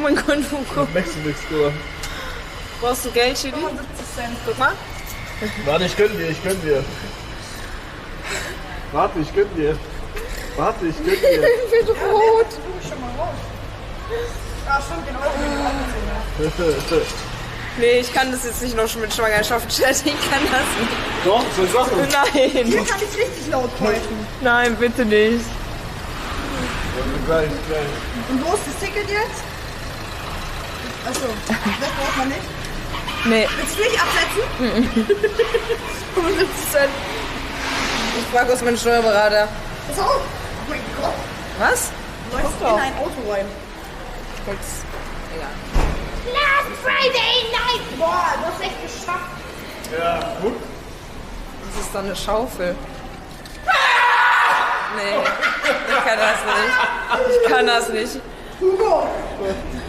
mein Gott, Hugo. Mexiko. Brauchst du Geld, Chili? 75 Cent. Guck mal. Warte, ich gönn dir. Warte, ich gönn dir. Ich bin rot. Du bist schon mal raus. Ah, stimmt, den Euro mit dem Nee, ich kann das jetzt nicht noch mit Schwangerschaft chatten. Ich kann das nicht. Doch, so Sachen. Nein. Hier kann ich richtig laut keuchen. Nein, bitte nicht. Gleich. Und wo ist das Ticket jetzt? Achso, das braucht man nicht. Nee. Willst du nicht absetzen? 75 Cent. Ich frage aus meinem Steuerberater. So. Oh mein Gott. Was? Du läufst in ein Auto rein. Jetzt. Egal. Last Friday night. Boah, du hast echt geschafft. Ja, gut. Das ist doch eine Schaufel. Nee, ich kann das nicht. Ich kann das nicht. Hugo.